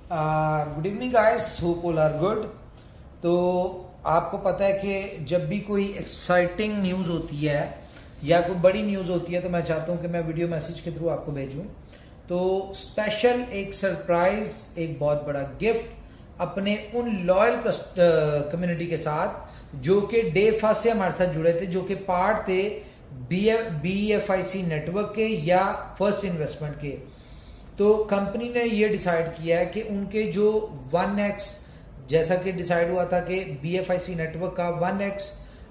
Good evening guys, hope all are good. तो आपको पता है कि जब भी कोई एक्साइटिंग न्यूज़ होती है या कोई बड़ी न्यूज़ होती है तो मैं चाहता हूं कि मैं वीडियो मैसेज के थ्रू आपको भेजूं। तो स्पेशल एक सरप्राइज, एक बहुत बड़ा गिफ्ट अपने उन लॉयल कम्युनिटी के साथ जो कि डे फर्स्ट से हमारे साथ जुड़े थे, जो कि पार्ट थे BFIC नेटवर्क के या फर्स्ट इन्वेस्टमेंट के। तो कंपनी ने ये डिसाइड किया है कि उनके जो 1x, जैसा कि डिसाइड हुआ था कि BFIC नेटवर्क का 1x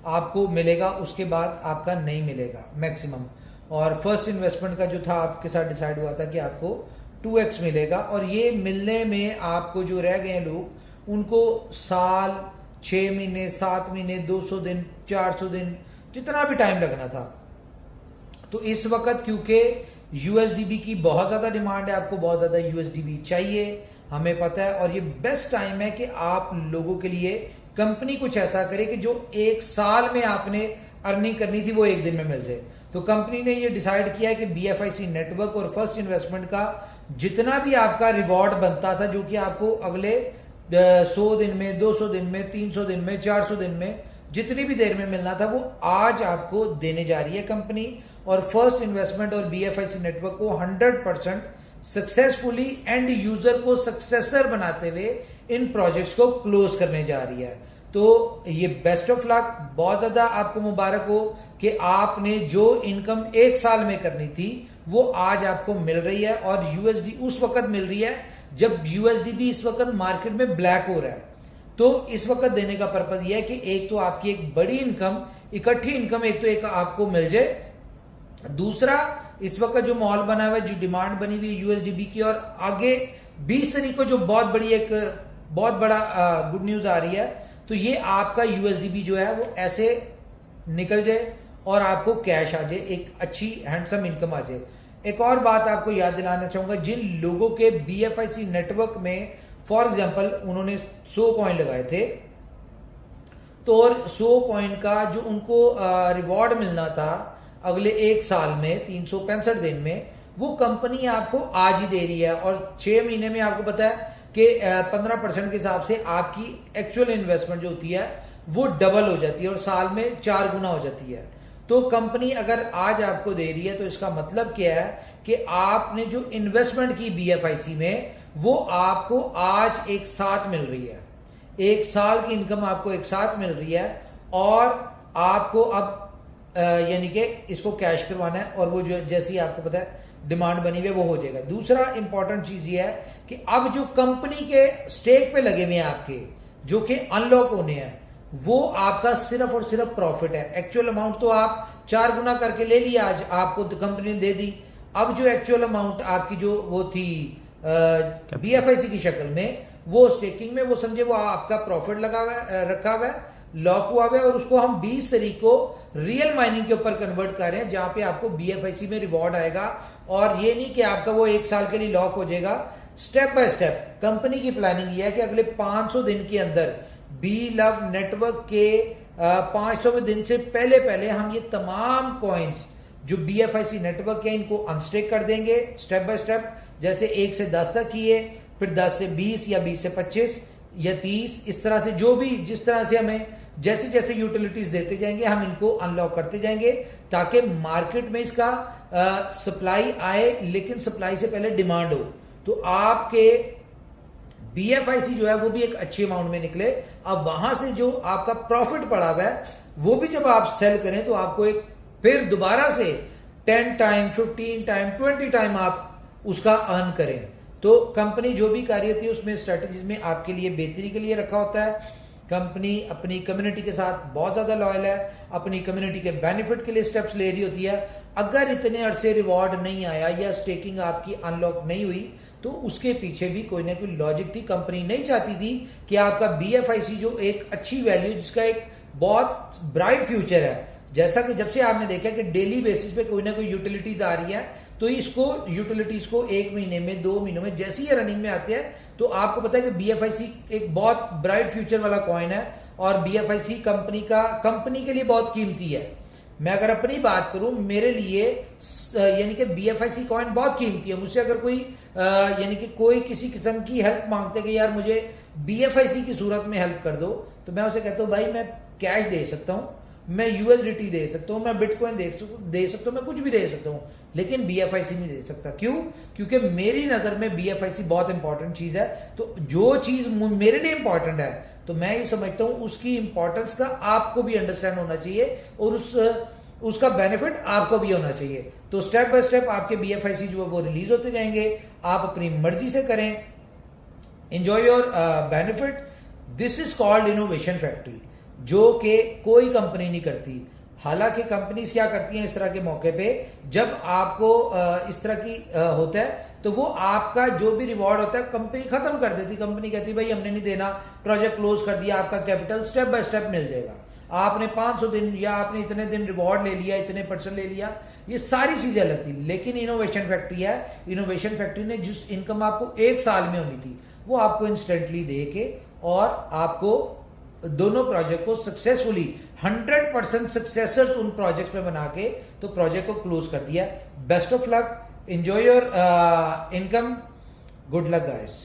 आपको मिलेगा, उसके बाद आपका नहीं मिलेगा मैक्सिमम। और फर्स्ट इन्वेस्टमेंट का जो था आपके साथ डिसाइड हुआ था कि आपको 2x मिलेगा। और ये मिलने में आपको जो रह गए लोग उनको साल, 6 महीने, 7 महीने, 200 दिन, 400 दिन, जितना भी टाइम लगना था। तो इस वक्त क्योंकि USDB की बहुत ज्यादा डिमांड है, आपको बहुत ज्यादा USDB चाहिए, हमें पता है। और ये बेस्ट टाइम है कि आप लोगों के लिए कंपनी कुछ ऐसा करे कि जो एक साल में आपने अर्निंग करनी थी वो एक दिन में मिल जाए। तो कंपनी ने ये डिसाइड किया है कि BFIC नेटवर्क और फर्स्ट इन्वेस्टमेंट का जितना भी आपका रिवॉर्ड बनता था, जो कि आपको अगले 100 दिन में, 200 दिन में, 300 दिन में, 400 दिन में, जितनी भी देर में मिलना था, वो आज आपको देने जा रही है कंपनी। और फर्स्ट इन्वेस्टमेंट और BFIC नेटवर्क को 100% सक्सेसफुली एंड यूजर को सक्सेसर बनाते हुए इन प्रोजेक्ट्स को क्लोज करने जा रही है। तो ये बेस्ट ऑफ लक, बहुत ज्यादा आपको मुबारक हो कि आपने जो इनकम एक साल में करनी थी वो आज आपको मिल रही है। और USD उस वक्त मिल रही है जब USDB इस वक्त मार्केट में ब्लैक हो रहा है। तो इस वक्त देने का पर्पज यह है कि एक तो आपकी एक बड़ी इनकम, इकट्ठी इनकम एक आपको मिल जाए। दूसरा, इस वक्त जो माहौल बना हुआ है, जो डिमांड बनी हुई है USDB की, और आगे 20 तारीख को जो बहुत बड़ा गुड न्यूज आ रही है, तो ये आपका USDB जो है वो ऐसे निकल जाए और आपको कैश आ जाए, एक अच्छी हैंडसम इनकम आ जाए। एक और बात आपको याद दिलाना चाहूंगा, जिन लोगों के BFIC नेटवर्क में फॉर एग्जाम्पल उन्होंने 100 कॉइन लगाए थे, तो और 100 कॉइन का जो उनको रिवॉर्ड मिलना था अगले एक साल में 365 दिन में, वो कंपनी आपको आज ही दे रही है। और 6 महीने में आपको पता है कि 15% के हिसाब से आपकी एक्चुअल इन्वेस्टमेंट जो होती है वो डबल हो जाती है और साल में 4 गुना हो जाती है। तो कंपनी अगर आज आपको दे रही है तो इसका मतलब क्या है कि आपने जो इन्वेस्टमेंट की BFIC में वो आपको आज एक साथ मिल रही है। एक साल की इनकम आपको एक साथ मिल रही है और आपको अब यानी कि इसको कैश करवाना है। और वो जो जैसी आपको पता है डिमांड बनी हुई है वो हो जाएगा। दूसरा इंपॉर्टेंट चीज ये है कि अब जो कंपनी के स्टेक पे लगे हुए हैं आपके, जो कि अनलॉक होने हैं, वो आपका सिर्फ और सिर्फ प्रॉफिट है। एक्चुअल अमाउंट तो आप 4 गुना करके ले लिया, आज आपको तो कंपनी ने दे दी। अब जो एक्चुअल अमाउंट आपकी जो वो थी BFIC की शक्ल में, वो स्टेकिंग में, वो समझे वो आपका प्रॉफिट लगा हुआ है, रखा हुआ है, लॉक हुआ हुआ है। और उसको हम 20 तारीख को रियल माइनिंग के ऊपर कन्वर्ट कर रहे हैं, जहां पे आपको BFIC में रिवॉर्ड आएगा। और ये नहीं कि आपका वो एक साल के लिए लॉक हो जाएगा। स्टेप बाय स्टेप कंपनी की प्लानिंग ये है कि अगले 500 दिन के अंदर BLove नेटवर्क के 500वें दिन से पहले हम ये तमाम कॉइन्स जो BFIC नेटवर्क है इनको अनस्टेक कर देंगे स्टेप बाय स्टेप। जैसे 1 से 10 तक किए, फिर 10 से 20 या 20 से 25 या 30, इस तरह से जो भी जिस तरह से हमें जैसे जैसे यूटिलिटीज देते जाएंगे हम इनको अनलॉक करते जाएंगे, ताकि मार्केट में इसका सप्लाई आए, लेकिन सप्लाई से पहले डिमांड हो। तो आपके BFIC जो है वो भी एक अच्छी अमाउंट में निकले। अब वहां से जो आपका प्रॉफिट पड़ा हुआ है वो भी जब आप सेल करें तो आपको एक फिर दोबारा से 10 टाइम, 15 टाइम, 20 टाइम आप उसका अर्न करें। तो कंपनी जो भी कार्य होती है उसमें स्ट्रेटेजीज में आपके लिए बेहतरी के लिए रखा होता है। कंपनी अपनी कम्युनिटी के साथ बहुत ज्यादा लॉयल है, अपनी कम्युनिटी के बेनिफिट के लिए स्टेप्स ले रही होती है। अगर इतने अरसे रिवॉर्ड नहीं आया या स्टेकिंग आपकी अनलॉक नहीं हुई तो उसके पीछे भी कोई ना कोई लॉजिक थी। कंपनी नहीं चाहती थी कि आपका BFIC जो एक अच्छी वैल्यू, जिसका एक बहुत ब्राइट फ्यूचर है, जैसा कि जब से आपने देखा कि डेली बेसिस पे कोई ना कोई यूटिलिटीज आ रही है, तो इसको यूटिलिटीज को 1 महीने में, 2 महीनों में जैसे ही रनिंग में आते हैं, तो आपको पता है कि BFIC एक बहुत ब्राइट फ्यूचर वाला कॉइन है। और BFIC कंपनी के लिए बहुत कीमती है। मैं अगर अपनी बात करूं, मेरे लिए यानी कि BFIC कॉइन बहुत कीमती है। मुझसे अगर कोई यानी कि कोई किसी किस्म की हेल्प मांगते कि यार मुझे BFIC की सूरत में हेल्प कर दो, तो मैं उसे कहता हूँ भाई मैं कैश दे सकता हूँ, मैं USDT दे सकता हूँ, मैं बिटकॉइन दे सकता हूँ, मैं कुछ भी दे सकता हूँ, लेकिन BFIC नहीं दे सकता। क्यों? क्योंकि मेरी नजर में BFIC बहुत इंपॉर्टेंट चीज है। तो जो चीज मेरे लिए इंपॉर्टेंट है तो मैं ये समझता हूं उसकी इंपॉर्टेंस का आपको भी अंडरस्टैंड होना चाहिए और उसका बेनिफिट आपको भी होना चाहिए। तो स्टेप बाय स्टेप आपके BFIC जो है वो रिलीज होते जाएंगे, आप अपनी मर्जी से करें, enjoy your benefit. This is called innovation factory, जो कि कोई कंपनी नहीं करती। हालांकि कंपनीज क्या करती हैं इस तरह के मौके पे, जब आपको इस तरह की होता है तो वो आपका जो भी रिवॉर्ड होता है कंपनी खत्म कर देती। कंपनी कहती है भाई हमने नहीं देना, प्रोजेक्ट क्लोज कर दिया, आपका कैपिटल स्टेप बाय स्टेप मिल जाएगा। आपने 500 दिन या आपने इतने दिन रिवॉर्ड ले लिया, इतने % ले लिया, ये सारी चीजें अलग थी। लेकिन इनोवेशन फैक्ट्री है, इनोवेशन फैक्ट्री ने जिस इनकम आपको 1 साल में होनी थी वो आपको इंस्टेंटली दे के और आपको दोनों प्रोजेक्ट को सक्सेसफुली 100% सक्सेसर्स उन प्रोजेक्ट में बना के तो प्रोजेक्ट को क्लोज कर दिया। Best of luck, enjoy your income, good luck guys.